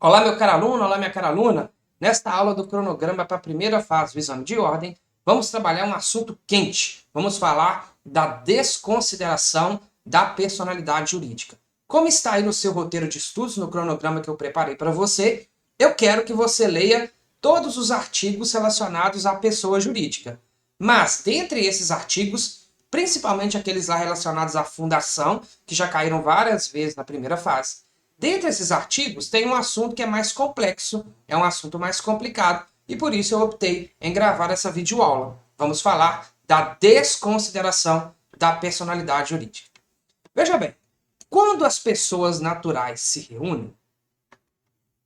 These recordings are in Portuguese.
Olá, meu caro aluno, olá, minha cara aluna. Nesta aula do cronograma para a primeira fase do exame de ordem, vamos trabalhar um assunto quente. Vamos falar da desconsideração da personalidade jurídica. Como está aí no seu roteiro de estudos, no cronograma que eu preparei para você, eu quero que você leia todos os artigos relacionados à pessoa jurídica. Mas, dentre esses artigos, principalmente aqueles lá relacionados à fundação, que já caíram várias vezes na primeira fase, dentre esses artigos, tem um assunto que é mais complexo, é um assunto mais complicado, e por isso eu optei em gravar essa videoaula. Vamos falar da desconsideração da personalidade jurídica. Veja bem, quando as pessoas naturais se reúnem,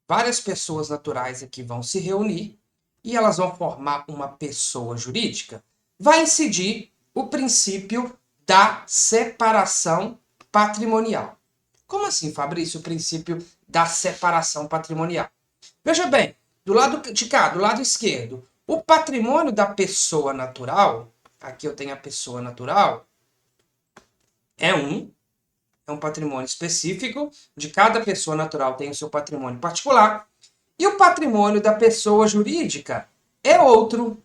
várias pessoas naturais aqui vão se reunir e elas vão formar uma pessoa jurídica, vai incidir o princípio da separação patrimonial. Como assim, Fabrício, o princípio da separação patrimonial? Veja bem, do lado de cá, do lado esquerdo, o patrimônio da pessoa natural, aqui eu tenho a pessoa natural, é um patrimônio específico, de cada pessoa natural tem o seu patrimônio particular, e o patrimônio da pessoa jurídica é outro.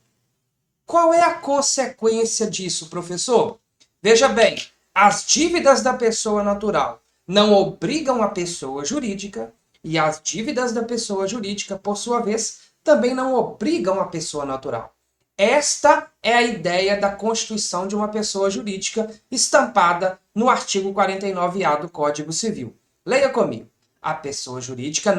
Qual é a consequência disso, professor? Veja bem, as dívidas da pessoa natural não obrigam a pessoa jurídica e as dívidas da pessoa jurídica, por sua vez, também não obrigam a pessoa natural. Esta é a ideia da constituição de uma pessoa jurídica estampada no artigo 49A do Código Civil. Leia comigo. A pessoa jurídica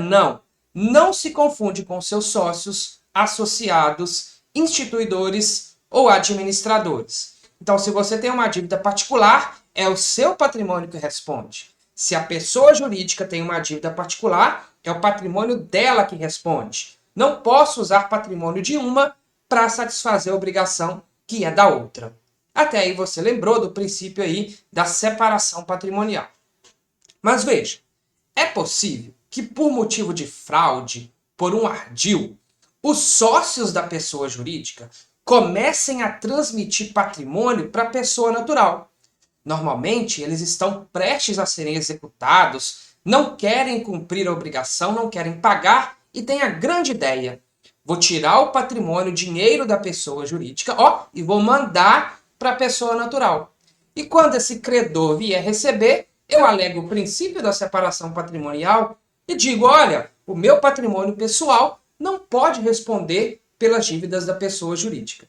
não se confunde com seus sócios, associados, instituidores ou administradores. Então, se você tem uma dívida particular, é o seu patrimônio que responde. Se a pessoa jurídica tem uma dívida particular, é o patrimônio dela que responde. Não posso usar patrimônio de uma para satisfazer a obrigação que é da outra. Até aí você lembrou do princípio aí da separação patrimonial. Mas veja, é possível que por motivo de fraude, por um ardil, os sócios da pessoa jurídica comecem a transmitir patrimônio para a pessoa natural. Normalmente, eles estão prestes a serem executados, não querem cumprir a obrigação, não querem pagar e têm a grande ideia. Vou tirar o patrimônio, o dinheiro da pessoa jurídica, e vou mandar para a pessoa natural. E quando esse credor vier receber, eu alego o princípio da separação patrimonial e digo, olha, o meu patrimônio pessoal não pode responder pelas dívidas da pessoa jurídica.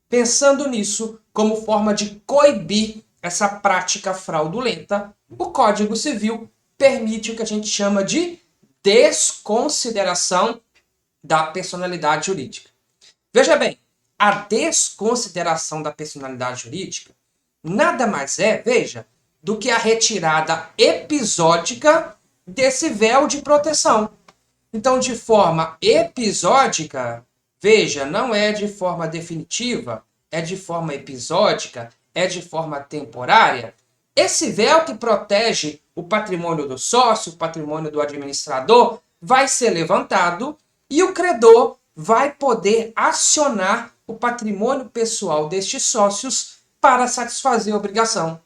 Pensando nisso, como forma de coibir essa prática fraudulenta, o Código Civil permite o que a gente chama de desconsideração da personalidade jurídica. Veja bem, a desconsideração da personalidade jurídica nada mais é, veja, do que a retirada episódica desse véu de proteção. Então, de forma episódica, veja, não é de forma definitiva, é de forma episódica, é de forma temporária. Esse véu que protege o patrimônio do sócio, o patrimônio do administrador, vai ser levantado e o credor vai poder acionar o patrimônio pessoal destes sócios para satisfazer a obrigação.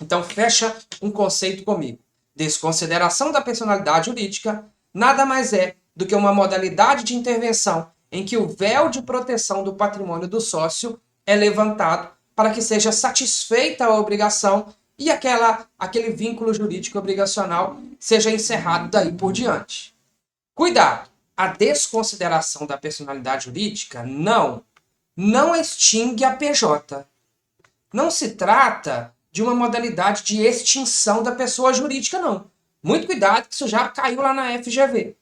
Então, fecha um conceito comigo. Desconsideração da personalidade jurídica nada mais é do que uma modalidade de intervenção em que o véu de proteção do patrimônio do sócio é levantado para que seja satisfeita a obrigação e aquele vínculo jurídico obrigacional seja encerrado daí por diante. Cuidado! A desconsideração da personalidade jurídica não extingue a PJ. Não se trata de uma modalidade de extinção da pessoa jurídica, não. Muito cuidado, que isso já caiu lá na FGV.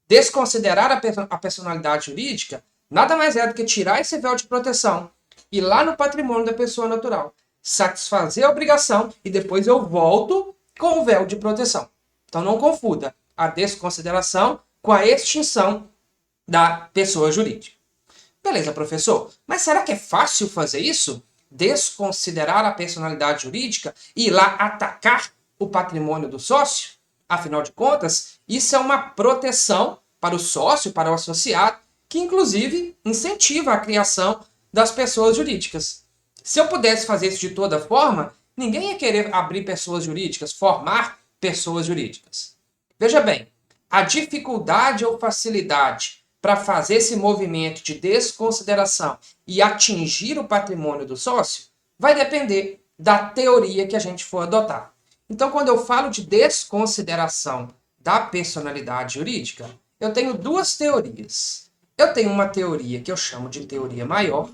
Desconsiderar a personalidade jurídica nada mais é do que tirar esse véu de proteção e lá no patrimônio da pessoa natural, satisfazer a obrigação e depois eu volto com o véu de proteção. Então não confunda a desconsideração com a extinção da pessoa jurídica. Beleza, professor, mas será que é fácil fazer isso? Desconsiderar a personalidade jurídica e ir lá atacar o patrimônio do sócio? Afinal de contas, isso é uma proteção para o sócio, para o associado, que inclusive incentiva a criação das pessoas jurídicas. Se eu pudesse fazer isso de toda forma, ninguém ia querer abrir pessoas jurídicas, formar pessoas jurídicas. Veja bem, A dificuldade ou facilidade para fazer esse movimento de desconsideração e atingir o patrimônio do sócio vai depender da teoria que a gente for adotar. Então, quando eu falo de desconsideração da personalidade jurídica, eu tenho duas teorias. Eu tenho uma teoria que eu chamo de teoria maior.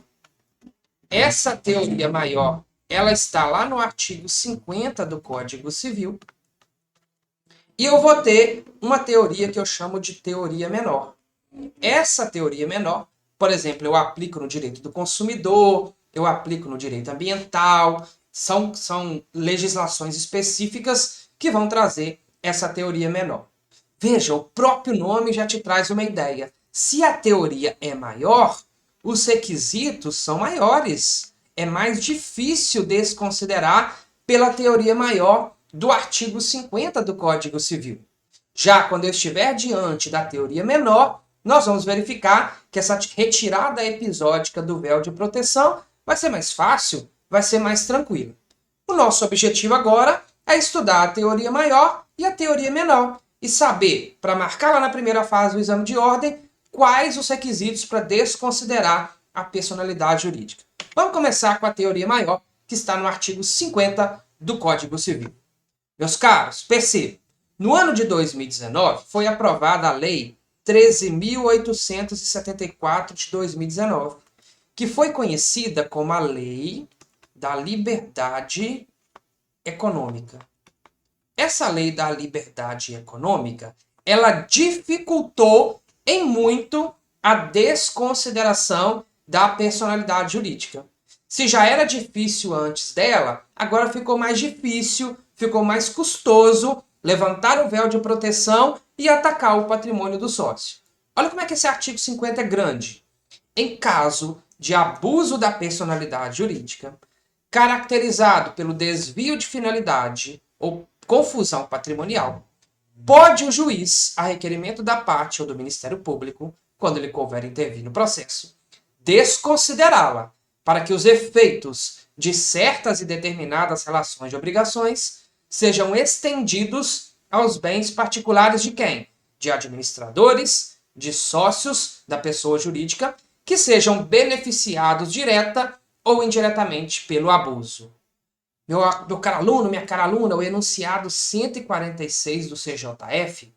Essa teoria maior, ela está lá no artigo 50 do Código Civil. E eu vou ter uma teoria que eu chamo de teoria menor. Essa teoria menor, por exemplo, eu aplico no direito do consumidor, eu aplico no direito ambiental, são legislações específicas que vão trazer essa teoria menor. Veja, o próprio nome já te traz uma ideia. Se a teoria é maior, os requisitos são maiores. É mais difícil desconsiderar pela teoria maior do artigo 50 do Código Civil. Já quando eu estiver diante da teoria menor, nós vamos verificar que essa retirada episódica do véu de proteção vai ser mais fácil, vai ser mais tranquilo. O nosso objetivo agora é estudar a teoria maior e a teoria menor e saber, para marcar lá na primeira fase do exame de ordem, quais os requisitos para desconsiderar a personalidade jurídica. Vamos começar com a teoria maior, que está no artigo 50 do Código Civil. Meus caros, percebam, no ano de 2019 foi aprovada a Lei 13.874 de 2019, que foi conhecida como a Lei da Liberdade Econômica. Essa Lei da Liberdade Econômica, ela dificultou em muito a desconsideração da personalidade jurídica. Se já era difícil antes dela, agora ficou mais difícil, ficou mais custoso levantar o véu de proteção e atacar o patrimônio do sócio. Olha como é que esse artigo 50 é grande. Em caso de abuso da personalidade jurídica, caracterizado pelo desvio de finalidade ou confusão patrimonial, pode o juiz, a requerimento da parte ou do Ministério Público, quando ele couber intervir no processo, desconsiderá-la para que os efeitos de certas e determinadas relações de obrigações sejam estendidos aos bens particulares de quem? De administradores, de sócios da pessoa jurídica, que sejam beneficiados direta ou indiretamente pelo abuso. Meu caro aluno, minha cara aluna, o enunciado 146 do CJF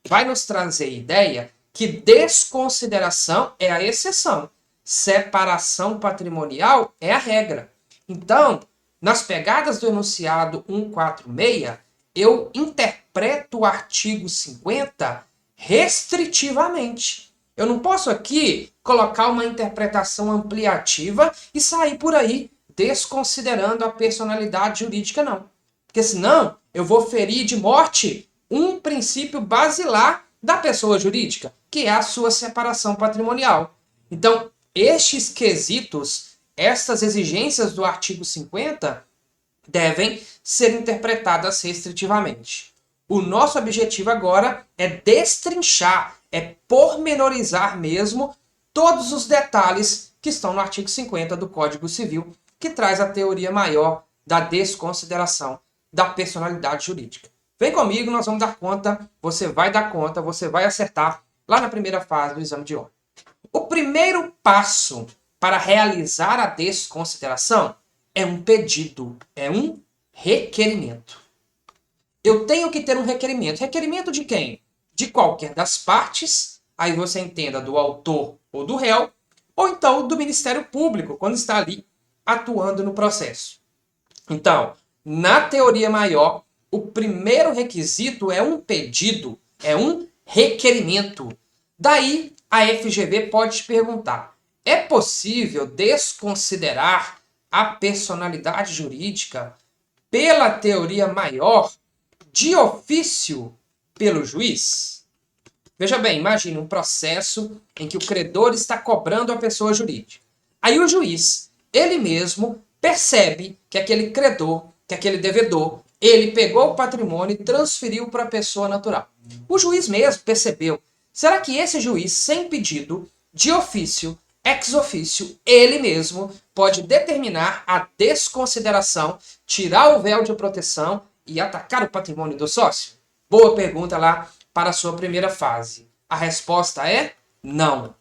vai nos trazer a ideia que desconsideração é a exceção, separação patrimonial é a regra. Então, nas pegadas do enunciado 146, eu interpreto o artigo 50 restritivamente. Eu não posso aqui colocar uma interpretação ampliativa e sair por aí desconsiderando a personalidade jurídica, não. Porque senão eu vou ferir de morte um princípio basilar da pessoa jurídica, que é a sua separação patrimonial. Então, estes quesitos, estas exigências do artigo 50, devem ser interpretadas restritivamente. O nosso objetivo agora é destrinchar, é pormenorizar mesmo todos os detalhes que estão no artigo 50 do Código Civil, que traz a teoria maior da desconsideração da personalidade jurídica. Vem comigo, nós vamos dar conta, você vai dar conta, você vai acertar lá na primeira fase do exame de ordem. O primeiro passo para realizar a desconsideração é um pedido, é um requerimento. Eu tenho que ter um requerimento. Requerimento de quem? De qualquer das partes, aí você entenda do autor ou do réu, ou então do Ministério Público, quando está ali atuando no processo. Então, na teoria maior, o primeiro requisito é um pedido, é um requerimento. Daí, a FGV pode te perguntar, é possível desconsiderar a personalidade jurídica pela teoria maior de ofício pelo juiz? Veja bem, imagine um processo em que o credor está cobrando a pessoa jurídica. Aí o juiz, ele mesmo, percebe que aquele credor, que aquele devedor, ele pegou o patrimônio e transferiu para a pessoa natural. O juiz mesmo percebeu. Será que esse juiz, sem pedido, de ofício, ex ofício, ele mesmo pode determinar a desconsideração, tirar o véu de proteção e atacar o patrimônio do sócio? Boa pergunta lá para a sua primeira fase? A resposta é não.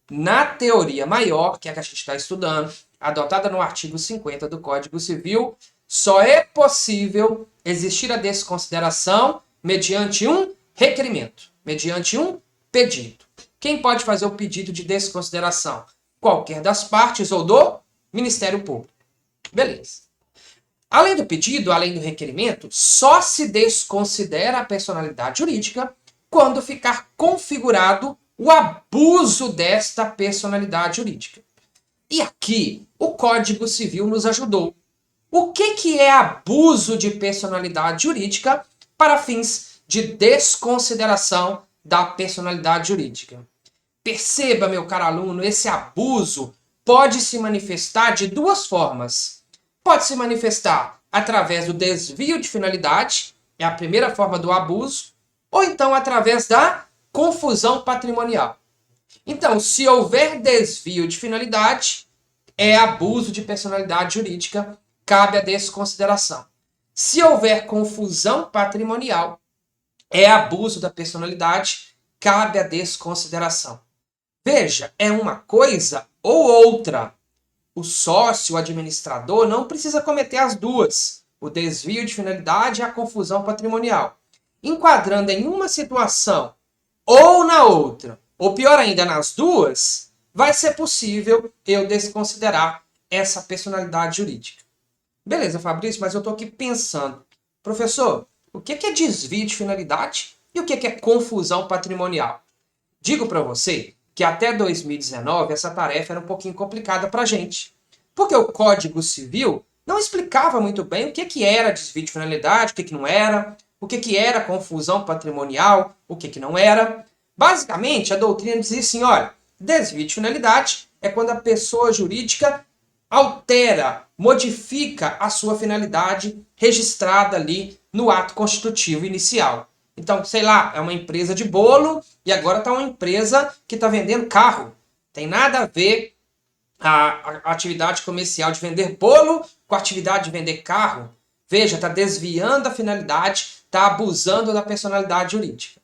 Na teoria maior, que é a que a gente está estudando, adotada no artigo 50 do Código Civil, só é possível existir a desconsideração mediante um requerimento, mediante um pedido. Quem pode fazer o pedido de desconsideração? Qualquer das partes ou do Ministério Público. Beleza. Além do pedido, além do requerimento, só se desconsidera a personalidade jurídica quando ficar configurado o abuso desta personalidade jurídica. E aqui, o Código Civil nos ajudou. O que é abuso de personalidade jurídica para fins de desconsideração da personalidade jurídica? Perceba, meu caro aluno, esse abuso pode se manifestar de duas formas. Pode se manifestar através do desvio de finalidade, é a primeira forma do abuso, ou então através da confusão patrimonial. Então, se houver desvio de finalidade, é abuso de personalidade jurídica, cabe a desconsideração. Se houver confusão patrimonial, é abuso da personalidade, cabe a desconsideração. Veja, é uma coisa ou outra. O sócio, o administrador, não precisa cometer as duas, o desvio de finalidade e a confusão patrimonial. Enquadrando em uma situação ou na outra, ou pior ainda, nas duas, vai ser possível eu desconsiderar essa personalidade jurídica. Beleza, Fabrício, mas eu estou aqui pensando, professor, o que é desvio de finalidade e o que é confusão patrimonial? Digo para você que até 2019 essa tarefa era um pouquinho complicada para a gente, porque o Código Civil não explicava muito bem o que era desvio de finalidade, o que não era, o que era confusão patrimonial, o que não era. Basicamente, a doutrina dizia assim, olha, desvio de finalidade é quando a pessoa jurídica altera, modifica a sua finalidade registrada ali no ato constitutivo inicial. Então, sei lá, é uma empresa de bolo e agora está uma empresa que está vendendo carro. Tem nada a ver a atividade comercial de vender bolo com a atividade de vender carro. Veja, está desviando a finalidade, está abusando da personalidade jurídica.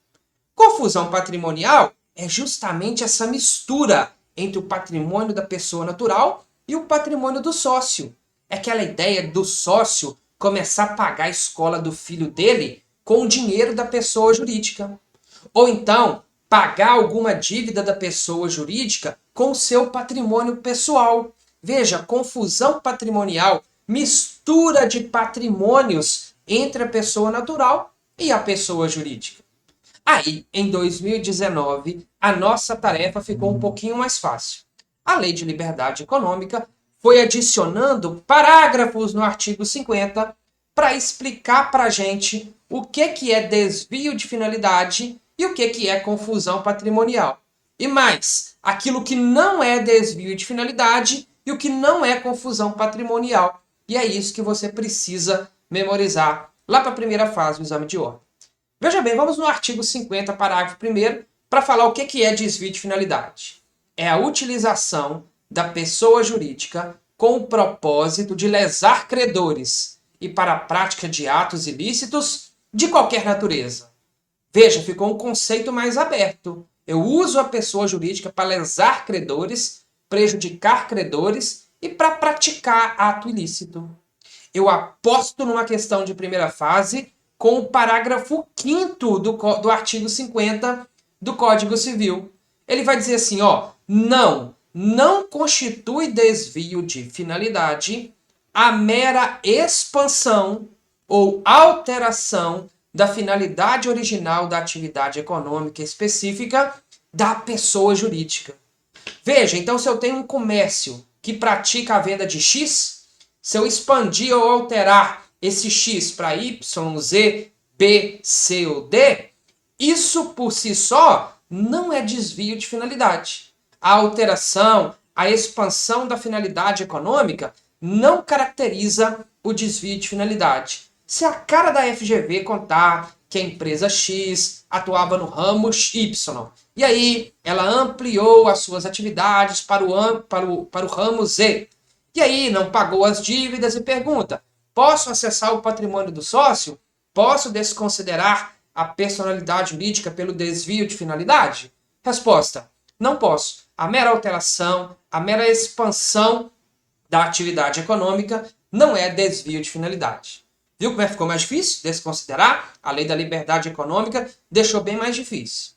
Confusão patrimonial é justamente essa mistura entre o patrimônio da pessoa natural e o patrimônio do sócio. É aquela ideia do sócio começar a pagar a escola do filho dele com o dinheiro da pessoa jurídica. Ou então, pagar alguma dívida da pessoa jurídica com o seu patrimônio pessoal. Veja, confusão patrimonial, mistura de patrimônios entre a pessoa natural e a pessoa jurídica. Aí, em 2019, a nossa tarefa ficou um pouquinho mais fácil. A Lei de Liberdade Econômica foi adicionando parágrafos no artigo 50 para explicar para a gente o que é desvio de finalidade e o que é confusão patrimonial. E mais, aquilo que não é desvio de finalidade e o que não é confusão patrimonial. E é isso que você precisa memorizar lá para a primeira fase do exame de ordem. Veja bem, vamos no artigo 50, parágrafo 1º, para falar o que é desvio de finalidade. É a utilização da pessoa jurídica com o propósito de lesar credores e para a prática de atos ilícitos de qualquer natureza. Veja, ficou um conceito mais aberto. Eu uso a pessoa jurídica para lesar credores, prejudicar credores e para praticar ato ilícito. Eu aposto numa questão de primeira fase com o parágrafo 5º do artigo 50 do Código Civil. Ele vai dizer assim, ó, não constitui desvio de finalidade a mera expansão ou alteração da finalidade original da atividade econômica específica da pessoa jurídica. Veja, então se eu tenho um comércio que pratica a venda de X, se eu expandir ou alterar esse X para Y, Z, B, C ou D, isso por si só não é desvio de finalidade. A alteração, a expansão da finalidade econômica não caracteriza o desvio de finalidade. Se a cara da FGV contar que a empresa X atuava no ramo Y, e aí ela ampliou as suas atividades para o ramo Z, e aí não pagou as dívidas e pergunta, posso acessar o patrimônio do sócio? Posso desconsiderar a personalidade jurídica pelo desvio de finalidade? Resposta: não posso. A mera alteração, a mera expansão da atividade econômica não é desvio de finalidade. Viu como ficou mais difícil? Desconsiderar a lei da liberdade econômica deixou bem mais difícil.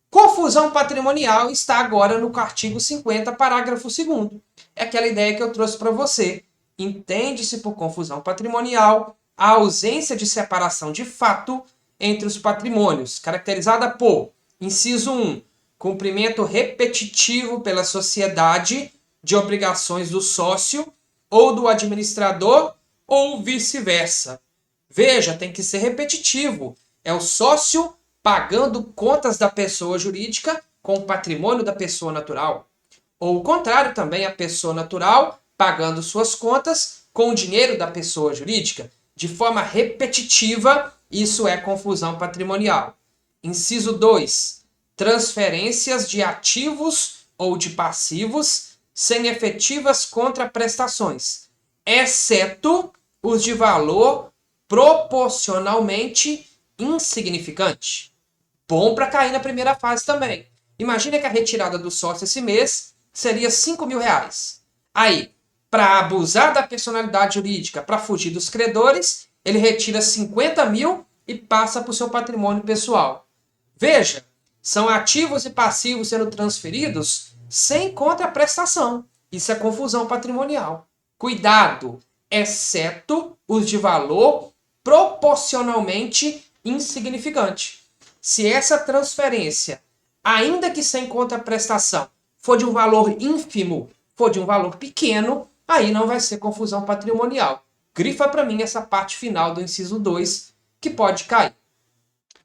Confusão patrimonial está agora no artigo 50, parágrafo 2º. É aquela ideia que eu trouxe para você. Entende-se por confusão patrimonial a ausência de separação de fato entre os patrimônios, caracterizada por, inciso 1, cumprimento repetitivo pela sociedade de obrigações do sócio ou do administrador ou vice-versa. Veja, tem que ser repetitivo. É o sócio pagando contas da pessoa jurídica com o patrimônio da pessoa natural. Ou o contrário também, a pessoa natural pagando suas contas com o dinheiro da pessoa jurídica. De forma repetitiva, isso é confusão patrimonial. Inciso 2. Transferências de ativos ou de passivos sem efetivas contraprestações, exceto os de valor proporcionalmente insignificante. Bom para cair na primeira fase também. Imagina que a retirada do sócio esse mês seria R$ 5.000. Aí, para abusar da personalidade jurídica, para fugir dos credores, ele retira 50 mil e passa para o seu patrimônio pessoal. Veja, são ativos e passivos sendo transferidos sem contraprestação. Isso é confusão patrimonial. Cuidado, exceto os de valor proporcionalmente insignificante. Se essa transferência, ainda que sem contraprestação, for de um valor ínfimo, for de um valor pequeno, aí não vai ser confusão patrimonial. Grifa para mim essa parte final do inciso 2, que pode cair.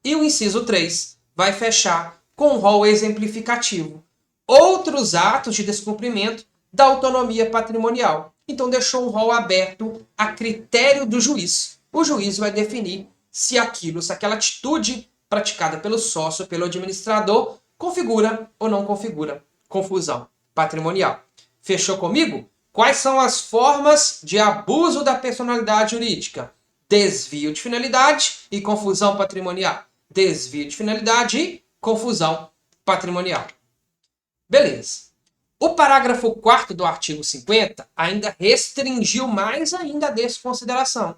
E o inciso 3 vai fechar com um rol exemplificativo. Outros atos de descumprimento da autonomia patrimonial. Então deixou um rol aberto a critério do juiz. O juiz vai definir se aquela atitude praticada pelo sócio, pelo administrador, configura ou não configura confusão patrimonial. Fechou comigo? Quais são as formas de abuso da personalidade jurídica? Desvio de finalidade e confusão patrimonial. Desvio de finalidade e confusão patrimonial. Beleza. O parágrafo 4º do artigo 50 ainda restringiu mais ainda a desconsideração.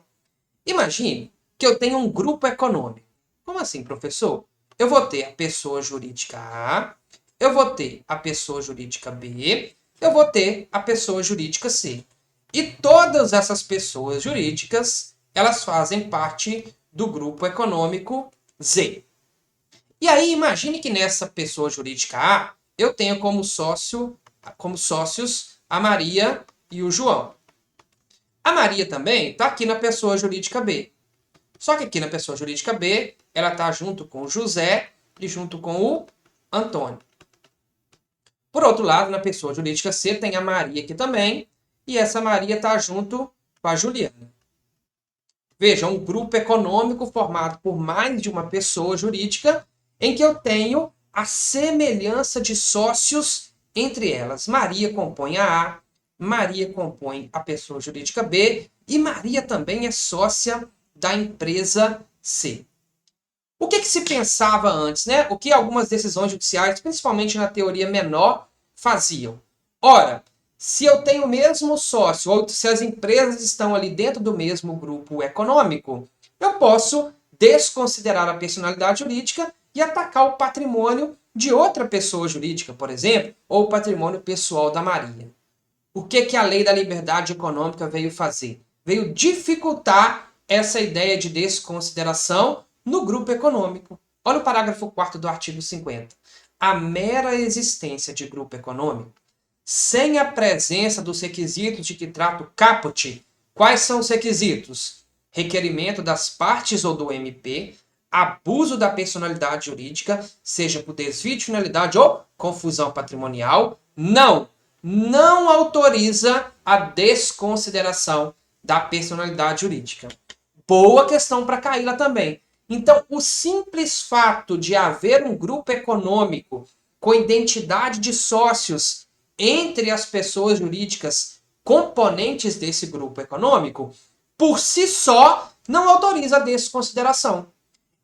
Imagine que eu tenho um grupo econômico. Como assim, professor? Eu vou ter a pessoa jurídica A, eu vou ter a pessoa jurídica B, eu vou ter a pessoa jurídica C. E todas essas pessoas jurídicas, elas fazem parte do grupo econômico Z. E aí, imagine que nessa pessoa jurídica A, eu tenho como sócios a Maria e o João. A Maria também está aqui na pessoa jurídica B. Só que aqui na pessoa jurídica B, ela está junto com o José e junto com o Antônio. Por outro lado, na pessoa jurídica C, tem a Maria aqui também, e essa Maria está junto com a Juliana. Veja, um grupo econômico formado por mais de uma pessoa jurídica, em que eu tenho a semelhança de sócios entre elas. Maria compõe a A, Maria compõe a pessoa jurídica B, e Maria também é sócia da empresa C. O que se pensava antes, né? O que algumas decisões judiciais, principalmente na teoria menor, faziam? Ora, se eu tenho o mesmo sócio, ou se as empresas estão ali dentro do mesmo grupo econômico, eu posso desconsiderar a personalidade jurídica e atacar o patrimônio de outra pessoa jurídica, por exemplo, ou o patrimônio pessoal da Maria. O que a lei da liberdade econômica veio fazer? Veio dificultar essa ideia de desconsideração no grupo econômico. Olha o parágrafo 4º do artigo 50. A mera existência de grupo econômico, sem a presença dos requisitos de que trata o caput. Quais são os requisitos? Requerimento das partes ou do MP, abuso da personalidade jurídica, seja por desvio de finalidade ou confusão patrimonial, não autoriza a desconsideração da personalidade jurídica. Boa questão para Caíla também. Então, o simples fato de haver um grupo econômico com identidade de sócios entre as pessoas jurídicas componentes desse grupo econômico, por si só, não autoriza a desconsideração.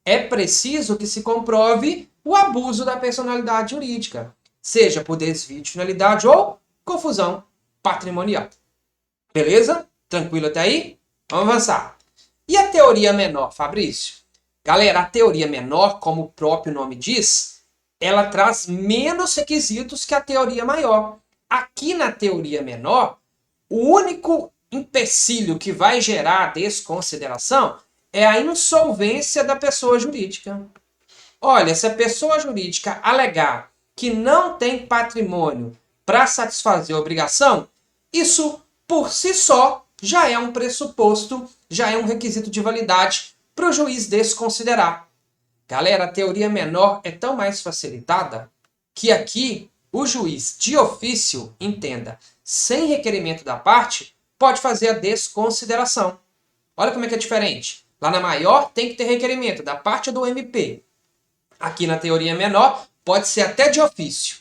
é preciso que se comprove o abuso da personalidade jurídica, seja por desvio de finalidade ou confusão patrimonial. Beleza? Tranquilo até aí? Vamos avançar. E a teoria menor, Fabrício? Galera, a teoria menor, como o próprio nome diz, ela traz menos requisitos que a teoria maior. Aqui na teoria menor, o único empecilho que vai gerar desconsideração é a insolvência da pessoa jurídica. Olha, se a pessoa jurídica alegar que não tem patrimônio para satisfazer a obrigação, isso por si só já é um pressuposto, já é um requisito de validade para o juiz desconsiderar. Galera, a teoria menor é tão mais facilitada que aqui o juiz de ofício, entenda, sem requerimento da parte, pode fazer a desconsideração. Olha como é que é diferente. Lá na maior tem que ter requerimento da parte do MP. Aqui na teoria menor pode ser até de ofício.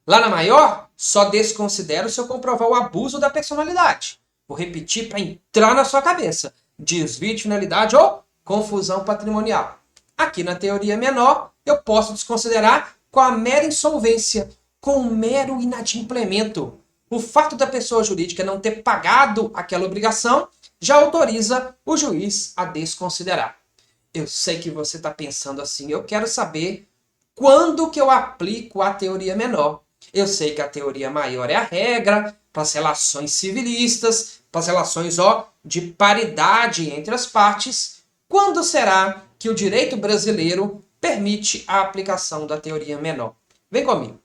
Lá na maior, só desconsidero se eu comprovar o abuso da personalidade. Vou repetir para entrar na sua cabeça. Desvio de finalidade ou confusão patrimonial. Aqui na teoria menor, eu posso desconsiderar com a mera insolvência, com o mero inadimplemento. O fato da pessoa jurídica não ter pagado aquela obrigação já autoriza o juiz a desconsiderar. Eu sei que você está pensando assim, eu quero saber quando que eu aplico a teoria menor. Eu sei que a teoria maior é a regra para as relações civilistas, para as relações de paridade entre as partes. Quando será que o direito brasileiro permite a aplicação da teoria menor? Vem comigo.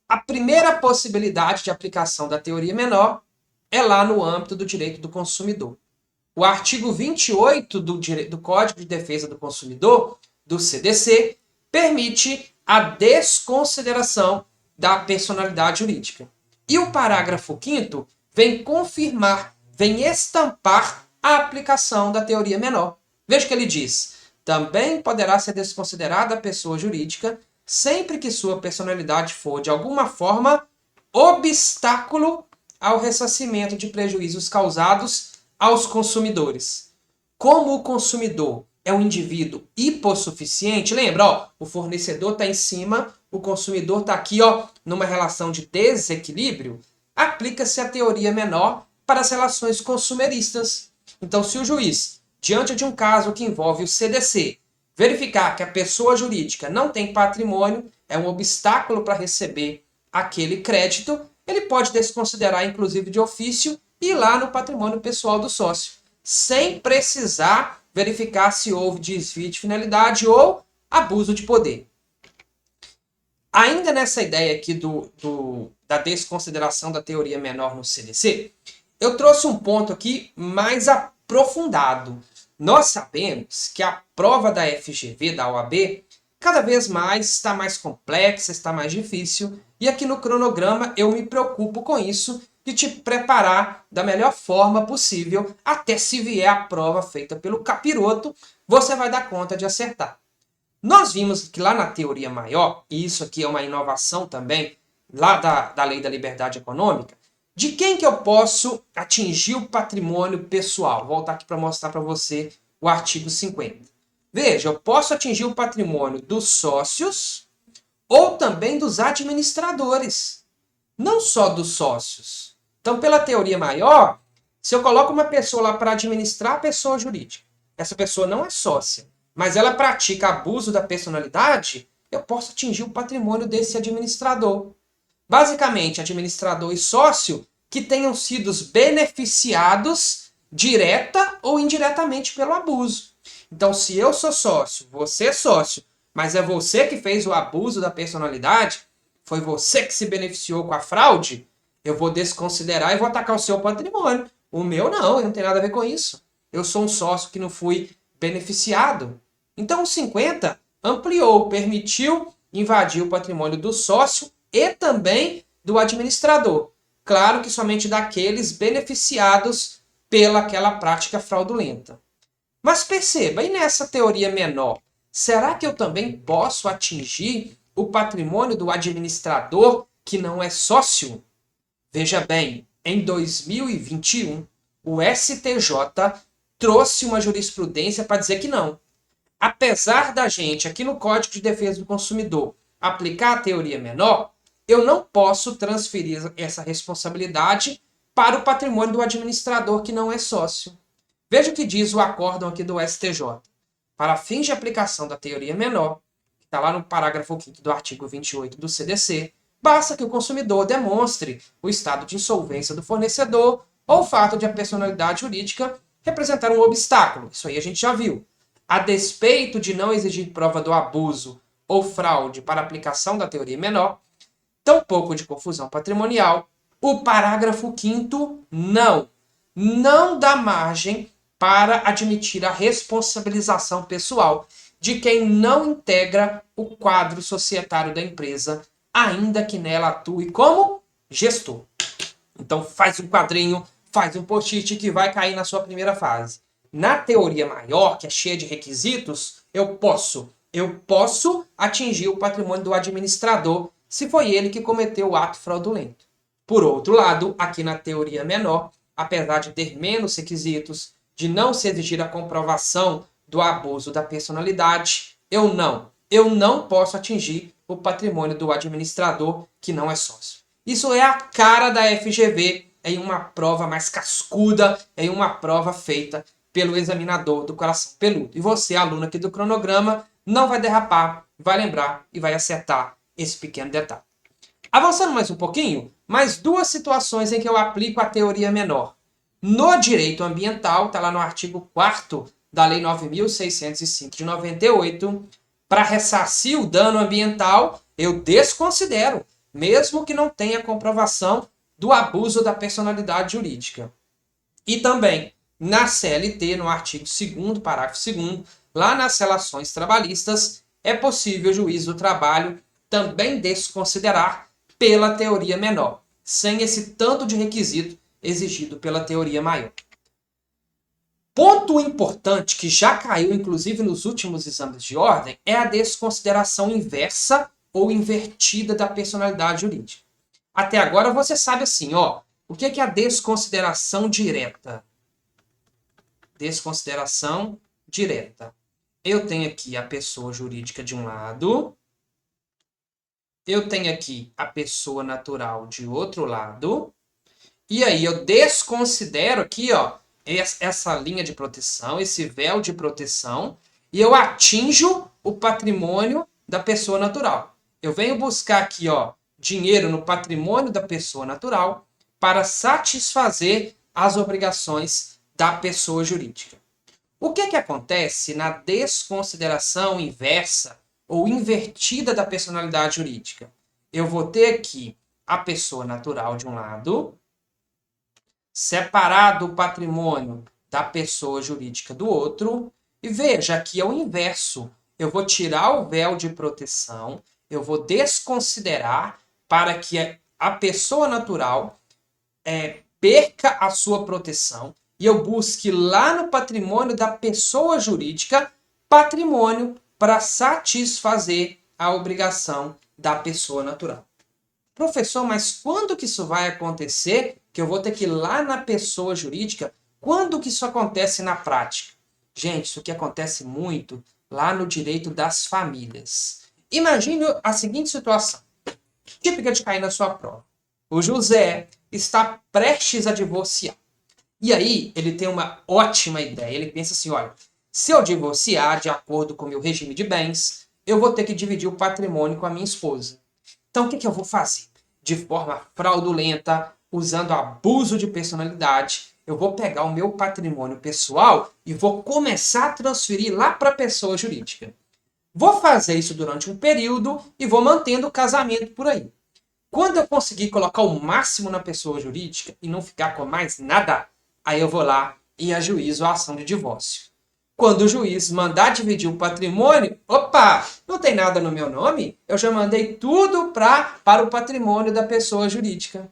A primeira possibilidade de aplicação da teoria menor é lá no âmbito do direito do consumidor. O artigo 28 do Código de Defesa do Consumidor, do CDC, permite a desconsideração da personalidade jurídica. E o parágrafo 5º vem confirmar, vem estampar a aplicação da teoria menor. Veja que ele diz: também poderá ser desconsiderada a pessoa jurídica sempre que sua personalidade for, de alguma forma, obstáculo ao ressarcimento de prejuízos causados aos consumidores. Como o consumidor é um indivíduo hipossuficiente, lembra, o fornecedor está em cima, o consumidor está aqui, numa relação de desequilíbrio, aplica-se a teoria menor para as relações consumeristas. Então, se o juiz, diante de um caso que envolve o CDC, verificar que a pessoa jurídica não tem patrimônio, é um obstáculo para receber aquele crédito, ele pode desconsiderar, inclusive de ofício, e ir lá no patrimônio pessoal do sócio, sem precisar verificar se houve desvio de finalidade ou abuso de poder. Ainda nessa ideia aqui da desconsideração da teoria menor no CDC, eu trouxe um ponto aqui mais aprofundado. Nós sabemos que a prova da FGV, da OAB, cada vez mais está mais complexa, está mais difícil, e aqui no cronograma eu me preocupo com isso, de te preparar da melhor forma possível, até se vier a prova feita pelo capiroto, você vai dar conta de acertar. Nós vimos que lá na teoria maior, e isso aqui é uma inovação também, lá da Lei da Liberdade Econômica, de quem que eu posso atingir o patrimônio pessoal? Vou voltar aqui para mostrar para você o artigo 50. Veja, eu posso atingir o patrimônio dos sócios ou também dos administradores, não só dos sócios. Então, pela teoria maior, se eu coloco uma pessoa lá para administrar a pessoa jurídica, essa pessoa não é sócia, mas ela pratica abuso da personalidade, eu posso atingir o patrimônio desse administrador. Basicamente, administrador e sócio que tenham sido beneficiados direta ou indiretamente pelo abuso. Então, se eu sou sócio, você é sócio, mas é você que fez o abuso da personalidade, foi você que se beneficiou com a fraude, eu vou desconsiderar e vou atacar o seu patrimônio. O meu não, eu não tenho nada a ver com isso. Eu sou um sócio que não fui beneficiado. Então o 50 ampliou, permitiu invadir o patrimônio do sócio e também do administrador. Claro que somente daqueles beneficiados pelaquela prática fraudulenta. Mas perceba, e nessa teoria menor, será que eu também posso atingir o patrimônio do administrador que não é sócio? Veja bem, em 2021, o STJ trouxe uma jurisprudência para dizer que não. apesar da gente, aqui no Código de Defesa do Consumidor, aplicar a teoria menor, eu não posso transferir essa responsabilidade para o patrimônio do administrador que não é sócio. Veja o que diz o acórdão aqui do STJ. Para fins de aplicação da teoria menor, que está lá no parágrafo 5º do artigo 28 do CDC, basta que o consumidor demonstre o estado de insolvência do fornecedor ou o fato de a personalidade jurídica representar um obstáculo. Isso aí a gente já viu. A despeito de não exigir prova do abuso ou fraude para aplicação da teoria menor, tampouco de confusão patrimonial, o parágrafo 5º não dá margem para admitir a responsabilização pessoal de quem não integra o quadro societário da empresa, ainda que nela atue como gestor. Então faz um quadrinho, faz um post-it que vai cair na sua primeira fase. Na teoria maior, que é cheia de requisitos, eu posso atingir o patrimônio do administrador se foi ele que cometeu o ato fraudulento. Por outro lado, aqui na teoria menor, apesar de ter menos requisitos, de não se exigir a comprovação do abuso da personalidade, eu não posso atingir o patrimônio do administrador que não é sócio. Isso é a cara da FGV em uma prova mais cascuda, em uma prova feita pelo examinador do coração peludo. E você, aluno aqui do cronograma, não vai derrapar, vai lembrar e vai acertar esse pequeno detalhe. Avançando mais um pouquinho, mais duas situações em que eu aplico a teoria menor. No direito ambiental, está lá no artigo 4º da Lei 9.605 de 98, para ressarcir o dano ambiental, eu desconsidero, mesmo que não tenha comprovação do abuso da personalidade jurídica. E também, na CLT, no artigo 2º, parágrafo 2º, lá nas relações trabalhistas, é possível o juiz do trabalho também desconsiderar pela teoria menor, sem esse tanto de requisito exigido pela teoria maior. Ponto importante que já caiu, inclusive, nos últimos exames de ordem, é a desconsideração inversa ou invertida da personalidade jurídica. Até agora você sabe assim, o que é a desconsideração direta? Desconsideração direta. Eu tenho aqui a pessoa jurídica de um lado, eu tenho aqui a pessoa natural de outro lado, e aí eu desconsidero aqui, essa linha de proteção, esse véu de proteção, e eu atinjo o patrimônio da pessoa natural. Eu venho buscar aqui, dinheiro no patrimônio da pessoa natural para satisfazer as obrigações da pessoa jurídica. O que acontece na desconsideração inversa ou invertida da personalidade jurídica? Eu vou ter aqui a pessoa natural de um lado, separado o patrimônio da pessoa jurídica do outro, e veja, aqui é o inverso. Eu vou tirar o véu de proteção, eu vou desconsiderar para que a pessoa natural perca a sua proteção e eu busque lá no patrimônio da pessoa jurídica patrimônio para satisfazer a obrigação da pessoa natural. Professor, mas quando que isso vai acontecer? Que eu vou ter que ir lá na pessoa jurídica? Quando que isso acontece na prática? Gente, isso aqui acontece muito lá no direito das famílias. Imagine a seguinte situação, típica de cair na sua prova. O José está prestes a divorciar. E aí, ele tem uma ótima ideia. Ele pensa assim, olha, se eu divorciar de acordo com o meu regime de bens, eu vou ter que dividir o patrimônio com a minha esposa. Então, o que eu vou fazer? De forma fraudulenta, usando abuso de personalidade, eu vou pegar o meu patrimônio pessoal e vou começar a transferir lá para a pessoa jurídica. Vou fazer isso durante um período e vou mantendo o casamento por aí. Quando eu conseguir colocar o máximo na pessoa jurídica e não ficar com mais nada, aí eu vou lá e ajuizo a ação de divórcio. Quando o juiz mandar dividir o patrimônio, opa, não tem nada no meu nome, eu já mandei tudo para o patrimônio da pessoa jurídica.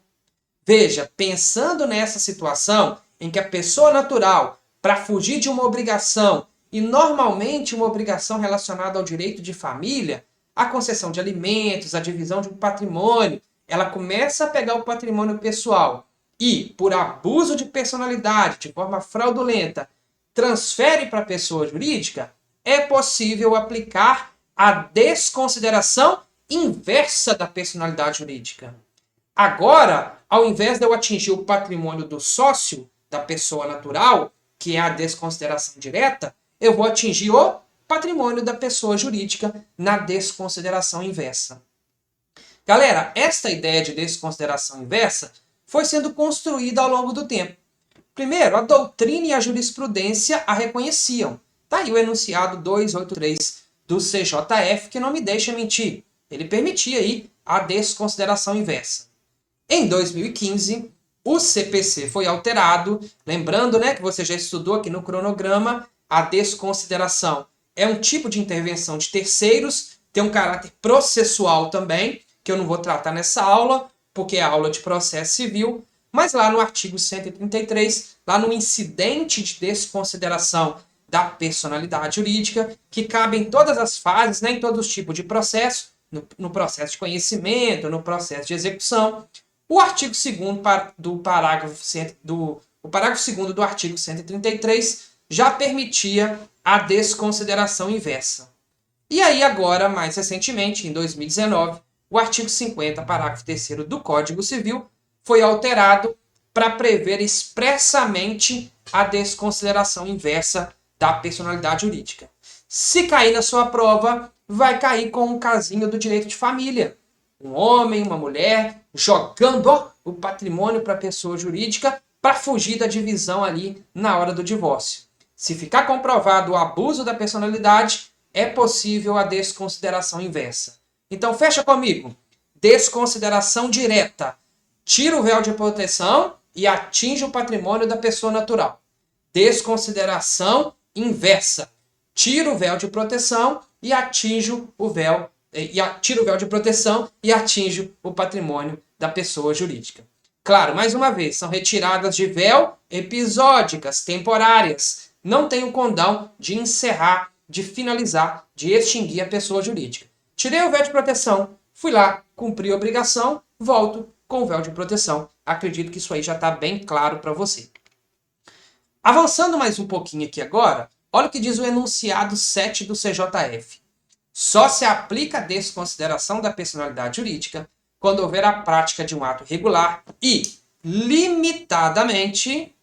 Veja, pensando nessa situação em que a pessoa natural, para fugir de uma obrigação, e normalmente uma obrigação relacionada ao direito de família, a concessão de alimentos, a divisão de um patrimônio, ela começa a pegar o patrimônio pessoal e, por abuso de personalidade, de forma fraudulenta, transfere para a pessoa jurídica, é possível aplicar a desconsideração inversa da personalidade jurídica. Agora, ao invés de eu atingir o patrimônio do sócio, da pessoa natural, que é a desconsideração direta, eu vou atingir o patrimônio da pessoa jurídica na desconsideração inversa. Galera, esta ideia de desconsideração inversa foi sendo construída ao longo do tempo. Primeiro, a doutrina e a jurisprudência a reconheciam. Está aí o enunciado 283 do CJF, que não me deixa mentir. Ele permitia aí a desconsideração inversa. Em 2015, o CPC foi alterado. Lembrando, né, que você já estudou aqui no cronograma, a desconsideração é um tipo de intervenção de terceiros, tem um caráter processual também, que eu não vou tratar nessa aula, porque é aula de processo civil, mas lá no artigo 133, lá no incidente de desconsideração da personalidade jurídica, que cabe em todas as fases, né, em todos os tipos de processo, no processo de conhecimento, no processo de execução. O artigo 2º do parágrafo 2º do artigo 133 já permitia a desconsideração inversa. E aí agora, mais recentemente, em 2019, o artigo 50, parágrafo 3º do Código Civil foi alterado para prever expressamente a desconsideração inversa da personalidade jurídica. Se cair na sua prova, vai cair com um casinho do direito de família. Um homem, uma mulher, jogando o patrimônio para a pessoa jurídica para fugir da divisão ali na hora do divórcio. Se ficar comprovado o abuso da personalidade, é possível a desconsideração inversa. Então, fecha comigo. Desconsideração direta. Tira o véu de proteção e atinge o patrimônio da pessoa natural. Desconsideração inversa. Tira o véu de proteção e atinge o véu de proteção e atinge o patrimônio da pessoa jurídica. Claro, mais uma vez, são retiradas de véu episódicas, temporárias. Não tem o condão de encerrar, de finalizar, de extinguir a pessoa jurídica. Tirei o véu de proteção, fui lá, cumpri a obrigação, volto com o véu de proteção. Acredito que isso aí já está bem claro para você. Avançando mais um pouquinho aqui agora, olha o que diz o enunciado 7 do CJF. Só se aplica a desconsideração da personalidade jurídica quando houver a prática de um ato regular e, limitadamente,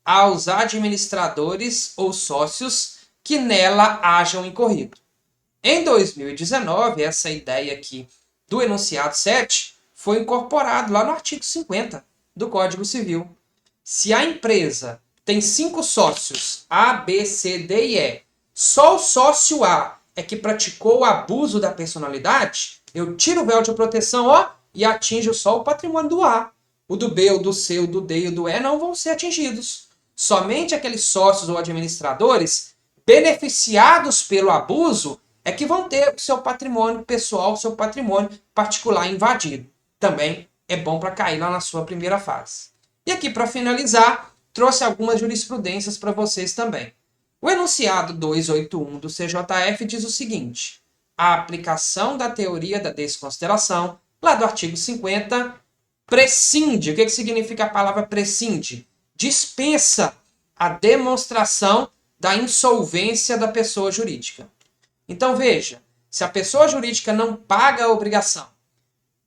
aos administradores ou sócios que nela hajam incorrido. Em 2019, essa ideia aqui do enunciado 7 foi incorporado lá no artigo 50 do Código Civil. Se a empresa tem 5 sócios, A, B, C, D e E, só o sócio A é que praticou o abuso da personalidade, eu tiro o véu de proteção, e atinjo só o patrimônio do A. O do B, o do C, o do D e o do E não vão ser atingidos. Somente aqueles sócios ou administradores beneficiados pelo abuso é que vão ter o seu patrimônio pessoal, o seu patrimônio particular invadido. Também é bom para cair lá na sua primeira fase. E aqui, para finalizar, trouxe algumas jurisprudências para vocês também. O enunciado 281 do CJF diz o seguinte: a aplicação da teoria da desconsideração, lá do artigo 50, prescinde. O que significa a palavra prescinde? Dispensa a demonstração da insolvência da pessoa jurídica. Então veja, se a pessoa jurídica não paga a obrigação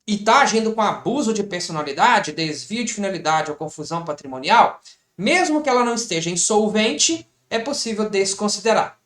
e está agindo com abuso de personalidade, desvio de finalidade ou confusão patrimonial, mesmo que ela não esteja insolvente, é possível desconsiderar.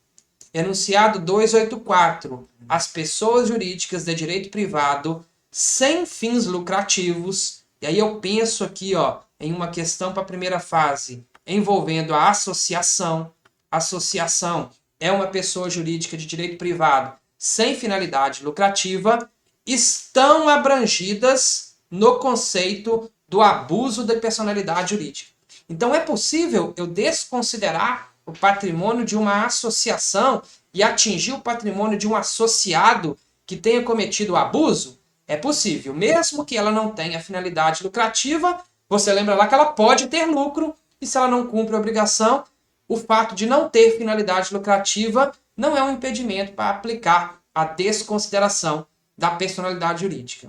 Enunciado 284. As pessoas jurídicas de direito privado sem fins lucrativos, e aí eu penso aqui em uma questão para a primeira fase, envolvendo a associação. Associação é uma pessoa jurídica de direito privado sem finalidade lucrativa, estão abrangidas no conceito do abuso da personalidade jurídica. Então é possível eu desconsiderar o patrimônio de uma associação e atingir o patrimônio de um associado que tenha cometido o abuso? É possível, mesmo que ela não tenha finalidade lucrativa. Você lembra lá que ela pode ter lucro, e se ela não cumpre a obrigação, o fato de não ter finalidade lucrativa não é um impedimento para aplicar a desconsideração da personalidade jurídica.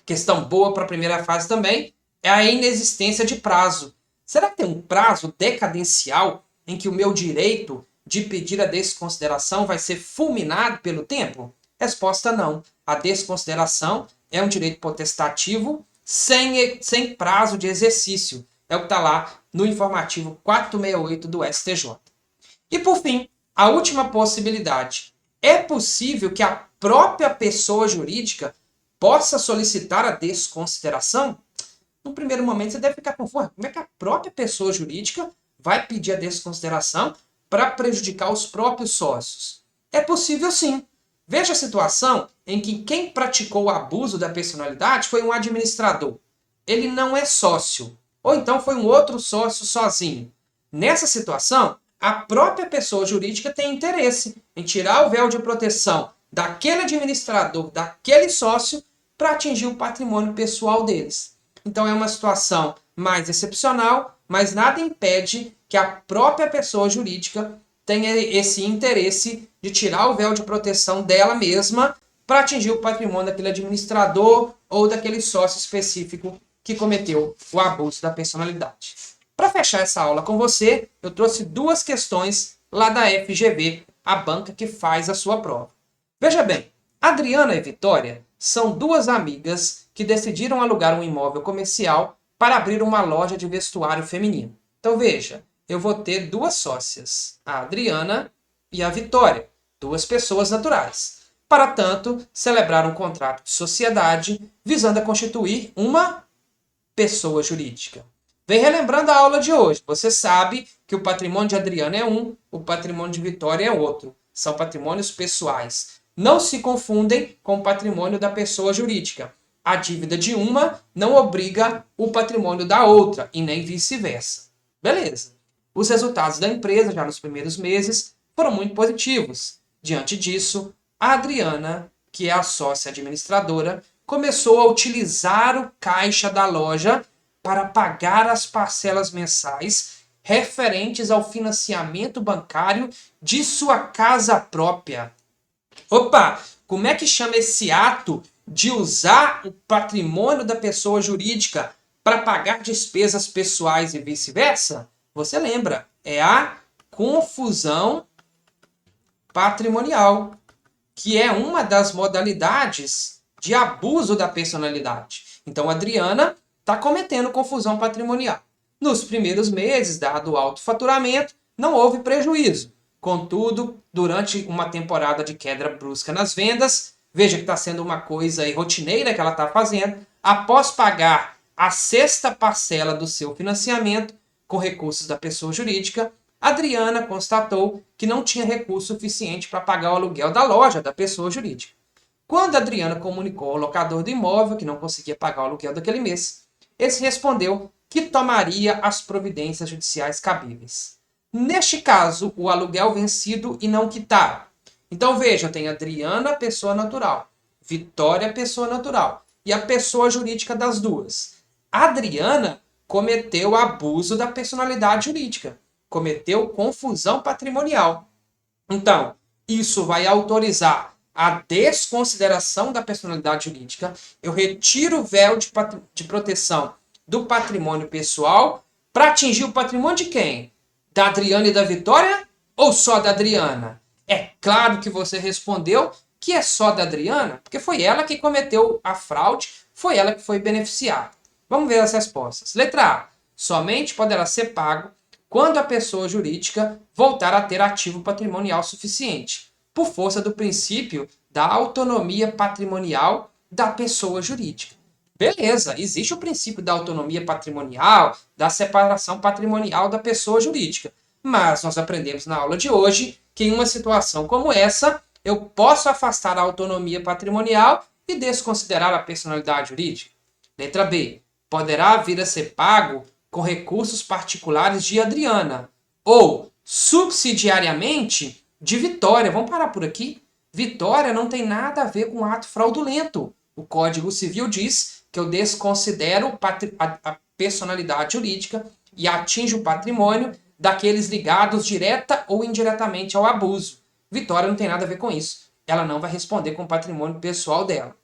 Questão boa para a primeira fase também é a inexistência de prazo. Será que tem um prazo decadencial em que o meu direito de pedir a desconsideração vai ser fulminado pelo tempo? Resposta não. A desconsideração é um direito potestativo sem prazo de exercício. É o que está lá no informativo 468 do STJ. E por fim, a última possibilidade. É possível que a própria pessoa jurídica possa solicitar a desconsideração? No primeiro momento você deve ficar confuso. Como é que a própria pessoa jurídica vai pedir a desconsideração para prejudicar os próprios sócios? É possível sim. Veja a situação em que quem praticou o abuso da personalidade foi um administrador. Ele não é sócio. Ou então foi um outro sócio sozinho. Nessa situação, a própria pessoa jurídica tem interesse em tirar o véu de proteção daquele administrador, daquele sócio, para atingir o patrimônio pessoal deles. Então é uma situação mais excepcional, mas nada impede que a própria pessoa jurídica tenha esse interesse de tirar o véu de proteção dela mesma para atingir o patrimônio daquele administrador ou daquele sócio específico que cometeu o abuso da personalidade. Para fechar essa aula com você, eu trouxe duas questões lá da FGV, a banca que faz a sua prova. Veja bem, Adriana e Vitória são duas amigas que decidiram alugar um imóvel comercial para abrir uma loja de vestuário feminino. Então veja, eu vou ter duas sócias, a Adriana e a Vitória, duas pessoas naturais. Para tanto, celebrar um contrato de sociedade visando a constituir uma pessoa jurídica. Vem relembrando a aula de hoje. Você sabe que o patrimônio de Adriana é um, o patrimônio de Vitória é outro. São patrimônios pessoais. Não se confundem com o patrimônio da pessoa jurídica. A dívida de uma não obriga o patrimônio da outra e nem vice-versa. Beleza. Os resultados da empresa, já nos primeiros meses, foram muito positivos. Diante disso, a Adriana, que é a sócia administradora, começou a utilizar o caixa da loja para pagar as parcelas mensais referentes ao financiamento bancário de sua casa própria. Opa, como é que chama esse ato de usar o patrimônio da pessoa jurídica para pagar despesas pessoais e vice-versa? Você lembra, é a confusão patrimonial, que é uma das modalidades de abuso da personalidade. Então, a Adriana está cometendo confusão patrimonial. Nos primeiros meses, dado o alto faturamento, não houve prejuízo. Contudo, durante uma temporada de queda brusca nas vendas, veja que está sendo uma coisa aí rotineira que ela está fazendo, após pagar a sexta parcela do seu financiamento com recursos da pessoa jurídica, Adriana constatou que não tinha recurso suficiente para pagar o aluguel da loja da pessoa jurídica. Quando Adriana comunicou ao locador do imóvel que não conseguia pagar o aluguel daquele mês, esse respondeu que tomaria as providências judiciais cabíveis. Neste caso, o aluguel vencido e não quitado. Então veja, eu tenho Adriana, pessoa natural, Vitória, pessoa natural, e a pessoa jurídica das duas. Adriana cometeu abuso da personalidade jurídica, cometeu confusão patrimonial. Então, isso vai autorizar a desconsideração da personalidade jurídica, eu retiro o véu de proteção do patrimônio pessoal para atingir o patrimônio de quem? Da Adriana e da Vitória ou só da Adriana? É claro que você respondeu que é só da Adriana, porque foi ela que cometeu a fraude, foi ela que foi beneficiada. Vamos ver as respostas. Letra A. Somente poderá ser pago quando a pessoa jurídica voltar a ter ativo patrimonial suficiente, por força do princípio da autonomia patrimonial da pessoa jurídica. Beleza, existe o princípio da autonomia patrimonial, da separação patrimonial da pessoa jurídica. Mas nós aprendemos na aula de hoje que em uma situação como essa, eu posso afastar a autonomia patrimonial e desconsiderar a personalidade jurídica. Letra B. Poderá vir a ser pago com recursos particulares de Adriana ou, subsidiariamente, de Vitória. Vamos parar por aqui? Vitória não tem nada a ver com ato fraudulento. O Código Civil diz que eu desconsidero a personalidade jurídica e atinjo o patrimônio daqueles ligados direta ou indiretamente ao abuso. Vitória não tem nada a ver com isso. Ela não vai responder com o patrimônio pessoal dela.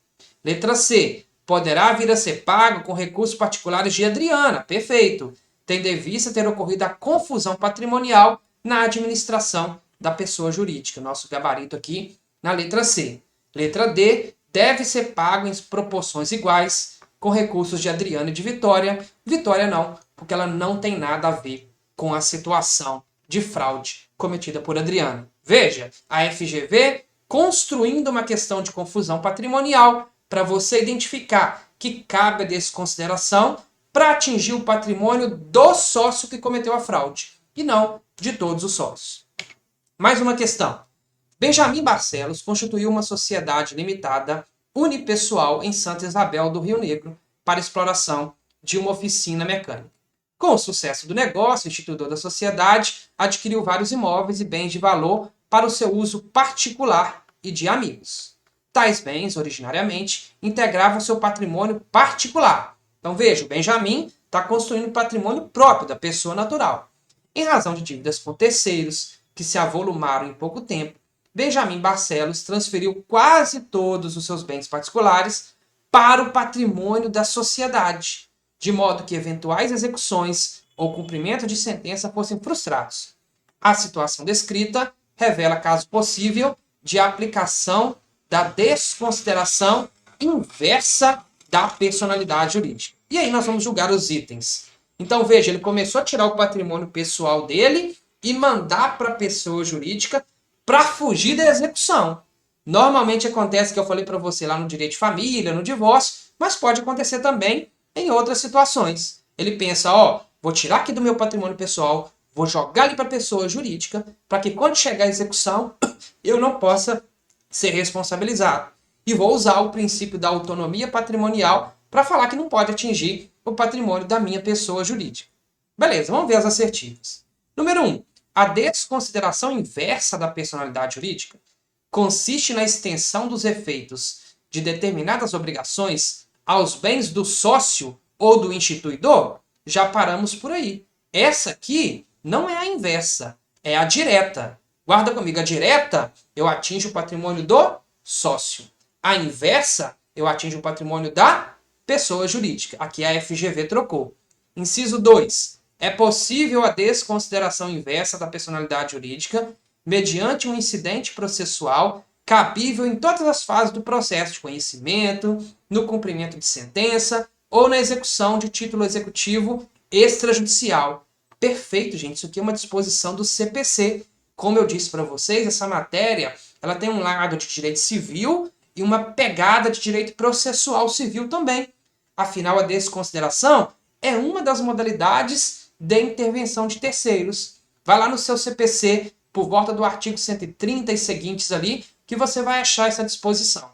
Letra C. Poderá vir a ser pago com recursos particulares de Adriana. Perfeito. Tendo em vista ter ocorrido a confusão patrimonial na administração da pessoa jurídica. Nosso gabarito aqui na letra C. Letra D, deve ser pago em proporções iguais com recursos de Adriana e de Vitória. Vitória não, porque ela não tem nada a ver com a situação de fraude cometida por Adriana. Veja, a FGV construindo uma questão de confusão patrimonial para você identificar que cabe a desconsideração para atingir o patrimônio do sócio que cometeu a fraude e não de todos os sócios. Mais uma questão. Benjamin Barcelos constituiu uma sociedade limitada unipessoal em Santa Isabel do Rio Negro para exploração de uma oficina mecânica. Com o sucesso do negócio, o instituidor da sociedade adquiriu vários imóveis e bens de valor para o seu uso particular e de amigos. Tais bens, originariamente, integravam seu patrimônio particular. Então veja, o Benjamin está construindo patrimônio próprio da pessoa natural. Em razão de dívidas com terceiros, que se avolumaram em pouco tempo, Benjamin Barcelos transferiu quase todos os seus bens particulares para o patrimônio da sociedade, de modo que eventuais execuções ou cumprimento de sentença fossem frustrados. A situação descrita revela caso possível de aplicação da desconsideração inversa da personalidade jurídica. E aí nós vamos julgar os itens. Então veja, ele começou a tirar o patrimônio pessoal dele e mandar para a pessoa jurídica para fugir da execução. Normalmente acontece, que eu falei para você lá no direito de família, no divórcio, mas pode acontecer também em outras situações. Ele pensa, ó, vou tirar aqui do meu patrimônio pessoal, vou jogar ali para a pessoa jurídica, para que quando chegar a execução, eu não possa ser responsabilizado. E vou usar o princípio da autonomia patrimonial para falar que não pode atingir o patrimônio da minha pessoa jurídica. Beleza, vamos ver as assertivas. Número 1. A desconsideração inversa da personalidade jurídica consiste na extensão dos efeitos de determinadas obrigações aos bens do sócio ou do instituidor. Já paramos por aí. Essa aqui não é a inversa, é a direta. Guarda comigo, a direta eu atinjo o patrimônio do sócio. A inversa eu atinjo o patrimônio da pessoa jurídica. Aqui a FGV trocou. Inciso 2. É possível a desconsideração inversa da personalidade jurídica mediante um incidente processual cabível em todas as fases do processo de conhecimento, no cumprimento de sentença ou na execução de título executivo extrajudicial. Perfeito, gente. Isso aqui é uma disposição do CPC. Como eu disse para vocês, essa matéria ela tem um lado de direito civil e uma pegada de direito processual civil também. Afinal, a desconsideração é uma das modalidades de intervenção de terceiros. Vai lá no seu CPC, por volta do artigo 130 e seguintes ali, que você vai achar essa disposição.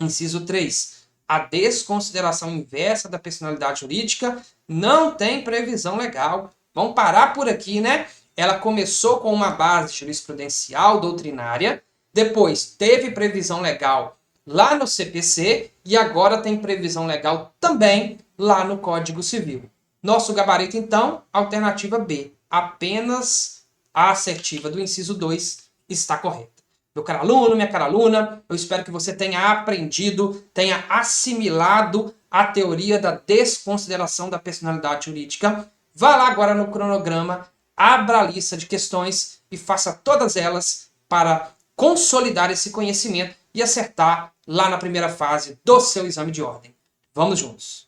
Inciso 3. A desconsideração inversa da personalidade jurídica não tem previsão legal. Vamos parar por aqui, né? Ela começou com uma base jurisprudencial, doutrinária, depois teve previsão legal lá no CPC e agora tem previsão legal também lá no Código Civil. Nosso gabarito, então, alternativa B. Apenas a assertiva do inciso 2 está correta. Meu caro aluno, minha cara aluna, eu espero que você tenha aprendido, tenha assimilado a teoria da desconsideração da personalidade jurídica. Vá lá agora no cronograma, abra a lista de questões e faça todas elas para consolidar esse conhecimento e acertar lá na primeira fase do seu exame de ordem. Vamos juntos!